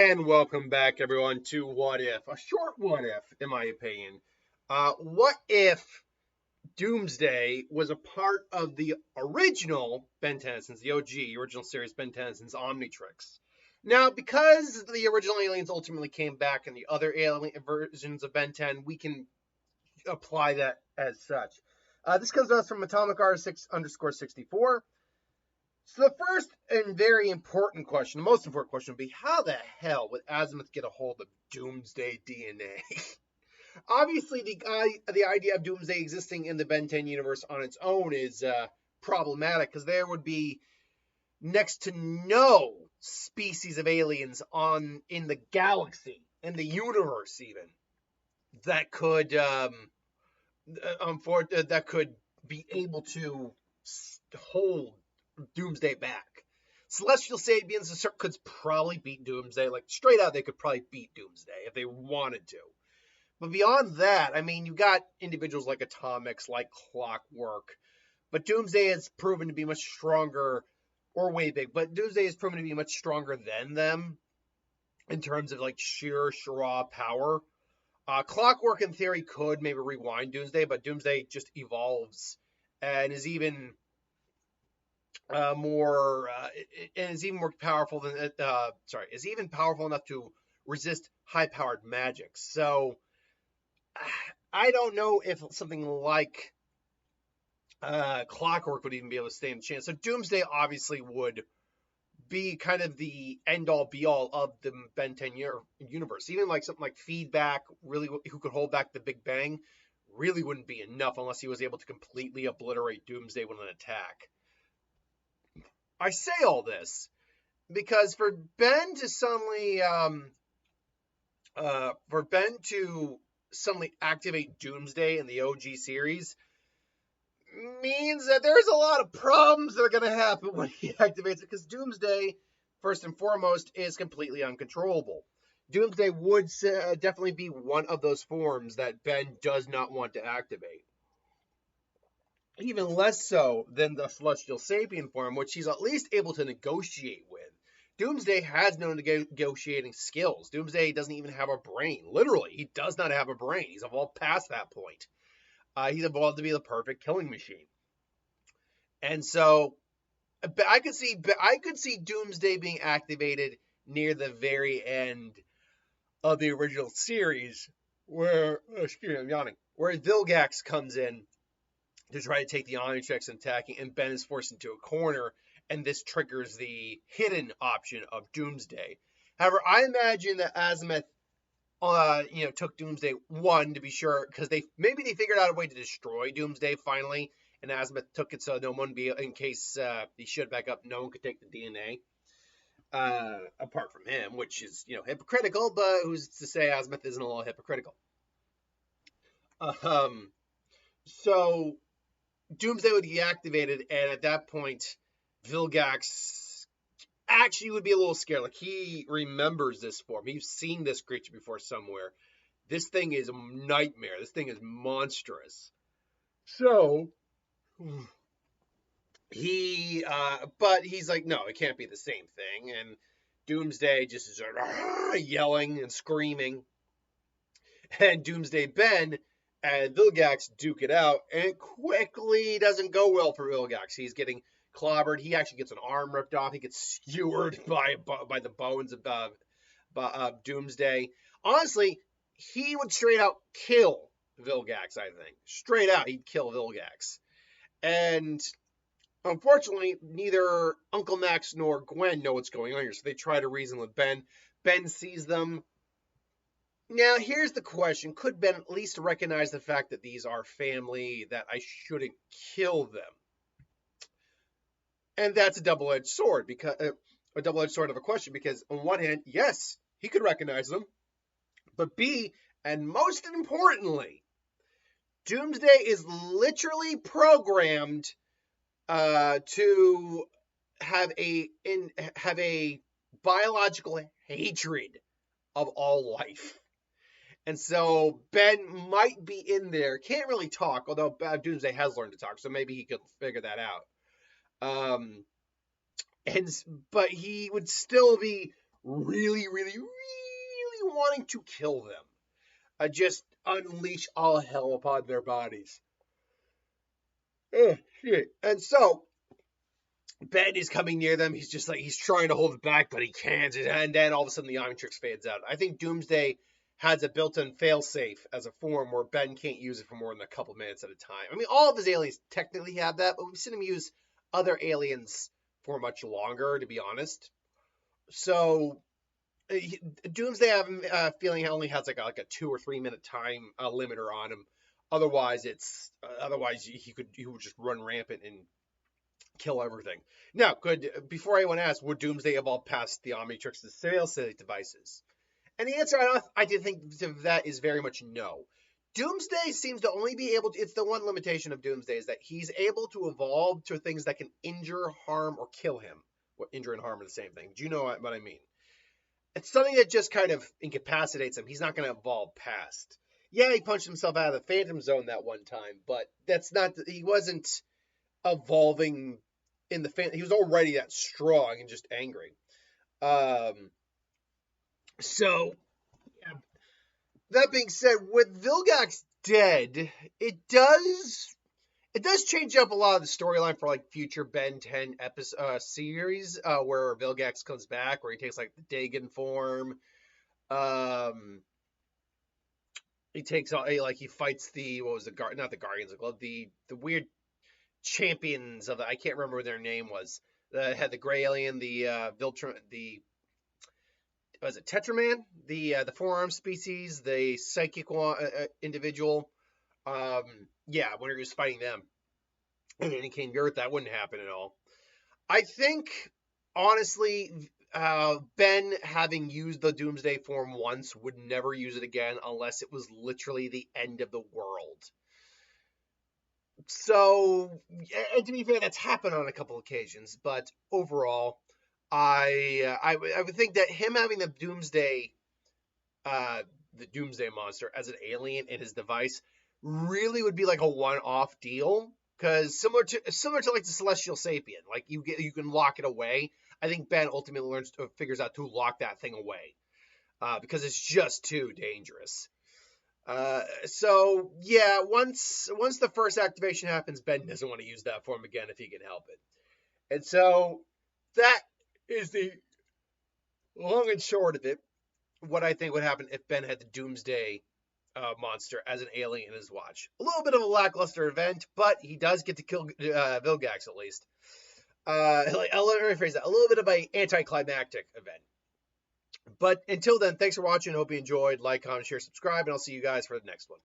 And welcome back, everyone, to What If? A short what if, in my opinion. What if Doomsday was a part of the original Ben Tennyson's, the OG, original series Ben Tennyson's Omnitrix? Now, because the original aliens ultimately came back in the other alien versions of Ben 10, we can apply that as such. This comes to us from Atomic R6_64. So the first and very important question, the most important question would be, how the hell would Azimuth get a hold of Doomsday DNA? Obviously, the idea of Doomsday existing in the Ben 10 universe on its own is problematic, because there would be next to no species of aliens in the galaxy, in the universe even, that could that could be able to hold Doomsday back. Celestial Sapiens could probably beat Doomsday. Like, straight out, they could probably beat Doomsday if they wanted to. But beyond that, I mean, you've got individuals like Atomics, like Clockwork. But Doomsday has proven to be much stronger, or way big, but Doomsday has proven to be much stronger than them in terms of, like, sheer raw power. Clockwork, in theory, could maybe rewind Doomsday, but Doomsday just evolves and is even more powerful than is even powerful enough to resist high-powered magic. So I don't know if something like Clockwork would even be able to stand a chance. So Doomsday obviously would be kind of the end-all be-all of the Ben 10 universe. Even like something like Feedback, really, who could hold back the Big Bang, really wouldn't be enough unless he was able to completely obliterate Doomsday with an attack. I say all this because for Ben to suddenly activate Doomsday in the OG series means that there's a lot of problems that are going to happen when he activates it, because Doomsday, first and foremost, is completely uncontrollable. Doomsday would definitely be one of those forms that Ben does not want to activate. Even less so than the Celestial Sapien form, which he's at least able to negotiate with. Doomsday has no negotiating skills. Doomsday doesn't even have a brain. Literally, he does not have a brain. He's evolved past that point. He's evolved to be the perfect killing machine. And so I could see Doomsday being activated near the very end of the original series, where I'm yawning, where Vilgax comes in to try to take the Omnitrix and attacking, and Ben is forced into a corner, and this triggers the hidden option of Doomsday. However, I imagine that Azimuth took Doomsday one to be sure, because they figured out a way to destroy Doomsday finally, and Azimuth took it so no one be, in case he showed back up, no one could take the DNA apart from him, which is hypocritical. But who's to say Azimuth isn't a little hypocritical? So Doomsday would be activated, and at that point, Vilgax actually would be a little scared. Like, he remembers this form. He's seen this creature before somewhere. This thing is a nightmare. This thing is monstrous. So but he's like, no, it can't be the same thing. And Doomsday just is yelling and screaming. And Doomsday Ben and Vilgax duke it out, and it quickly doesn't go well for Vilgax. He's getting clobbered. He actually gets an arm ripped off. He gets skewered by the bones of Doomsday. Honestly, he would straight out kill Vilgax, I think. Straight out, he'd kill Vilgax. And unfortunately, neither Uncle Max nor Gwen know what's going on here, so they try to reason with Ben. Ben sees them. Now, here's the question. Could Ben at least recognize the fact that these are family, that I shouldn't kill them? And that's a double-edged sword, because a double-edged sword of a question, because on one hand, yes, he could recognize them, but B, and most importantly, Doomsday is literally programmed to have a biological hatred of all life. And so Ben might be in there. Can't really talk, although Doomsday has learned to talk, so maybe he could figure that out. But he would still be really, really, really wanting to kill them. Just unleash all hell upon their bodies. Oh, shit. And so, Ben is coming near them. He's just like, he's trying to hold it back, but he can't. And then all of a sudden the Omnitrix fades out. I think Doomsday has a built-in failsafe as a form where Ben can't use it for more than a couple minutes at a time. I mean, all of his aliens technically have that, but we've seen him use other aliens for much longer, to be honest. So Doomsday, I have a feeling, only has like a 2 or 3 minute time limiter on him. Otherwise, he would just run rampant and kill everything. Now, before anyone asks, would Doomsday evolve past the Omnitrix's failsafe devices? And the answer I do think to that is very much no. Doomsday seems to only be able to, it's the one limitation of Doomsday is that he's able to evolve to things that can injure, harm, or kill him. Well, injure and harm are the same thing. Do you know what I mean? It's something that just kind of incapacitates him. He's not going to evolve past. Yeah, he punched himself out of the Phantom Zone that one time, but he wasn't evolving in the Phantom. He was already that strong and just angry. So, yeah. That being said, with Vilgax dead, it does change up a lot of the storyline for like future Ben 10 episode series where Vilgax comes back, where he takes like the Dagon form. He takes like he fights the not the Guardians of the Globe, the weird champions of I can't remember what their name was. Had the gray alien, the Viltrum, the was it Tetraman, the forearm species, the psychic individual. Yeah, when he was fighting them, and then he came to Earth, that wouldn't happen at all. I think, honestly, Ben, having used the Doomsday form once, would never use it again unless it was literally the end of the world. So, and to be fair, that's happened on a couple occasions, but overall, I would think that him having the Doomsday monster as an alien in his device really would be like a one-off deal, because similar to like the Celestial Sapien, like you can lock it away. I think Ben ultimately figures out to lock that thing away because it's just too dangerous. So yeah, once the first activation happens, Ben doesn't want to use that form again if he can help it. And so that is the long and short of it. What I think would happen if Ben had the Doomsday monster as an alien in his watch. A little bit of a lackluster event, but he does get to kill Vilgax at least. Let me rephrase that. A little bit of an anticlimactic event. But until then, thanks for watching. Hope you enjoyed. Like, comment, share, subscribe, and I'll see you guys for the next one.